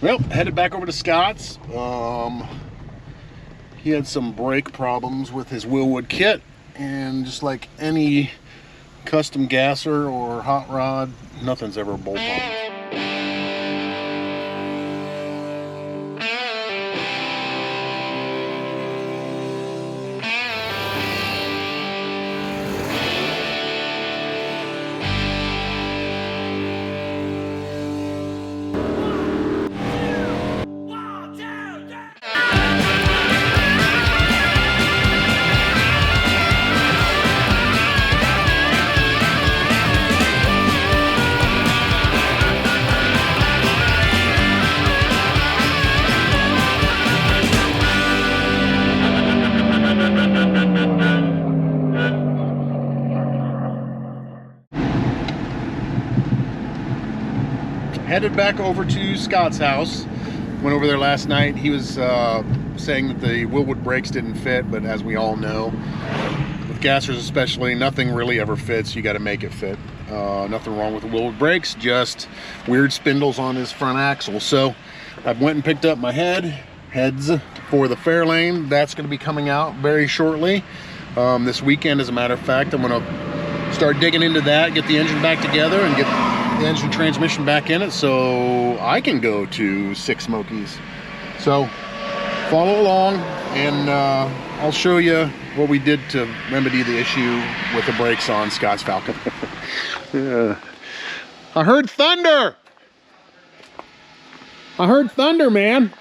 Well, headed back over to Scott's. He had some brake problems with his Wilwood kit, and just like any custom gasser or hot rod, nothing's ever bolt on. Headed back over to Scott's house. Went over there last night. He was saying that the Wilwood brakes didn't fit, but as we all know, with gassers especially, nothing really ever fits. You got to make it fit. Nothing wrong with the Wilwood brakes, just weird spindles on his front axle. So I went and picked up my heads for the Fairlane. That's going to be coming out very shortly. This weekend, as a matter of fact, I'm going to start digging into that, get the engine back together, and get the engine transmission back in it so I can go to Sick Smokies. So follow along, and I'll show you what we did to remedy the issue with the brakes on Scott's Falcon. Yeah. I heard thunder! I heard thunder, man!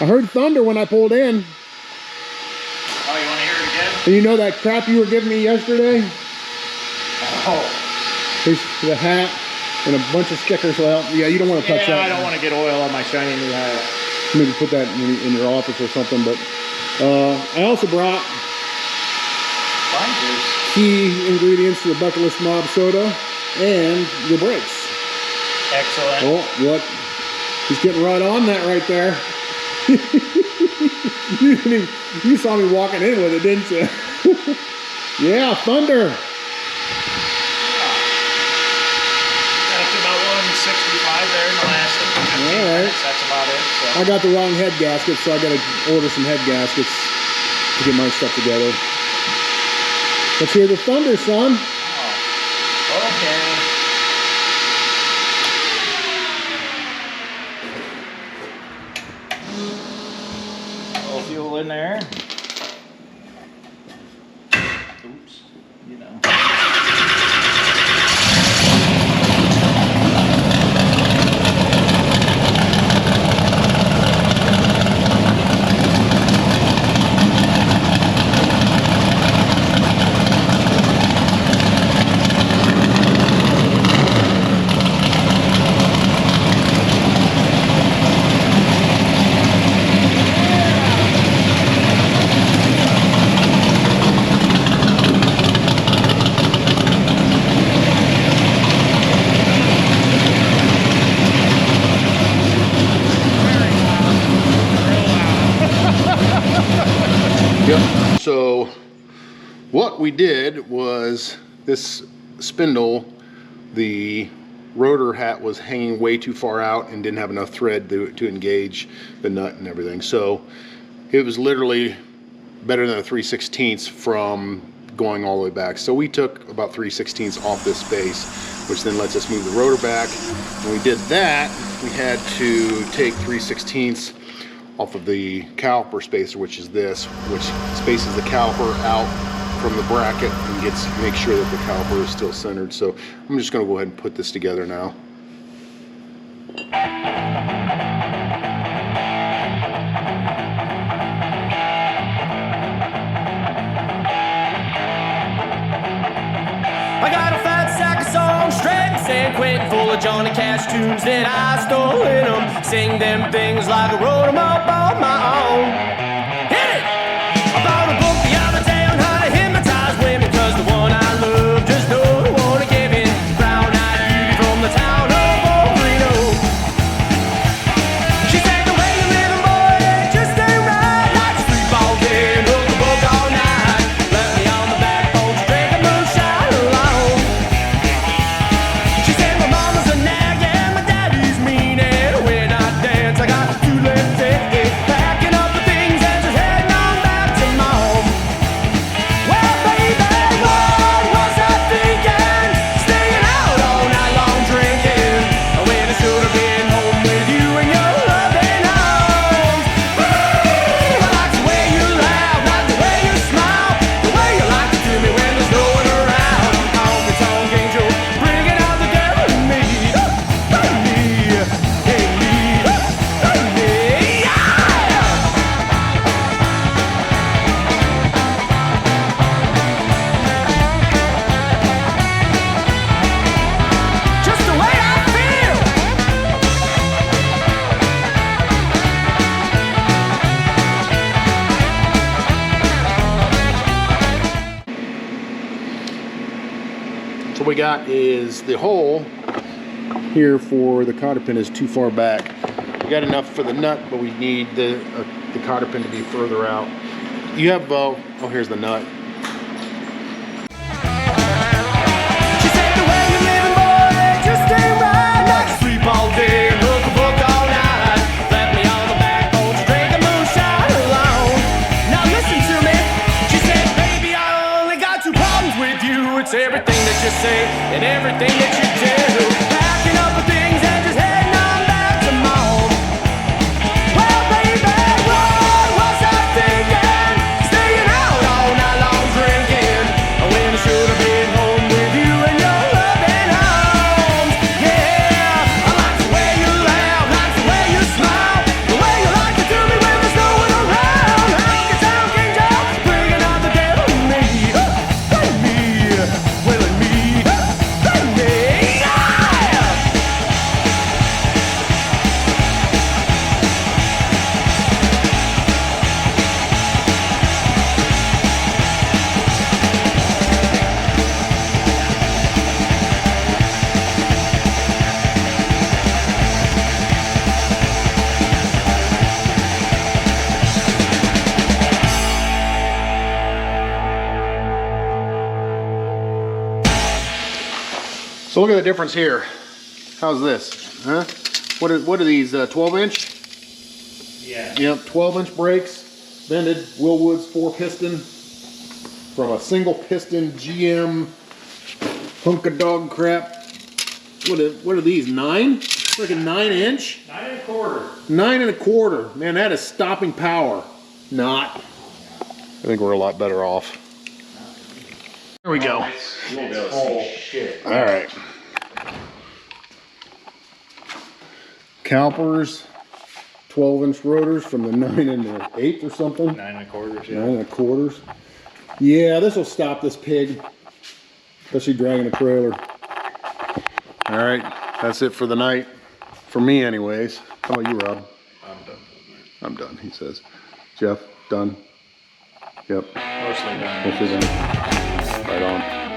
I heard thunder when I pulled in. Oh, you want to hear it again? And you know that crap you were giving me yesterday? Oh. There's the hat and a bunch of stickers. Well, yeah, you don't want to touch that. Yeah, I don't want to get oil on my shiny new hat. Maybe put that in your office or something. But I also brought key ingredients to the BucketList Mob soda and your brakes. Excellent. Oh, what? He's getting right on that right there. You saw me walking in with it, didn't you? Yeah, thunder. Got up to about 165 there in the last 15 minutes. That's about it. So. I got the wrong head gasket, so I got to order some head gaskets to get my stuff together. Let's hear the thunder, son. Oh, okay. Fuel in there. Oops, you know. So what we did was this spindle, the rotor hat was hanging way too far out and didn't have enough thread to engage the nut and everything. So it was literally better than a 3/16 from going all the way back. So we took about 3/16 off this space, which then lets us move the rotor back. When we did that, we had to take 3/16 off of the caliper spacer, which is this, which spaces the caliper out from the bracket and make sure that the caliper is still centered. So I'm just going to go ahead and put this together now. I got a fat sack of songs, straight from San Quentin, full of Johnny Cash tunes that I stole in them. Sing them things like I wrote them up on my own. Hit it! I bought a book the other day on how to hypnotize women, 'cause the one I love just don't wanna give in. Brown-eyed beauty from the town of Reno. She said the way you living, boy, it just ain't right. Like a street ball game, hook the book all night. Left me on the back porch drinking moonshine alone. we got is the hole here for the cotter pin is too far back. We got enough for the nut, but we need the cotter pin to be further out. You have, oh, here's the nut. She said the way you living, boy, just ain't right. Like to sleep all day and hook a book all night. Left me on the back porch drinking moonshine alone. Now listen to me. She said, baby, I only got two problems with you. It's everything that you say and everything that you do. Packing up the things and just heading on back to mom. Well, baby, what was I thinking? Staying out all night long drinking when I should have been home with you and your loving arms. Yeah, I like the way you laugh, like the way you smile, the way you like to do me when there's no one around. Honky tonk angel, bringing out the devil in me. In me, well in me, in me. Yeah! So look at the difference here. How's this? Huh? What are these? 12-inch? Yeah. Yep, 12-inch brakes, vented Wilwood's 4-piston from a single piston GM hunk of dog crap. What are these? 9? Freaking 9-inch? 9 1/4. 9 1/4. Man, that is stopping power. Not. I think we're a lot better off. There we go. Oh shit. All right. Calipers, 12-inch rotors from the 9 1/8 or something. 9 1/4. Yeah. 9 1/4. Yeah, this will stop this pig, especially dragging a trailer. All right, that's it for the night. For me, anyways. How about you, Rob? I'm done. I'm done, he says. Jeff, done? Yep. Mostly done. Mostly done. Right on.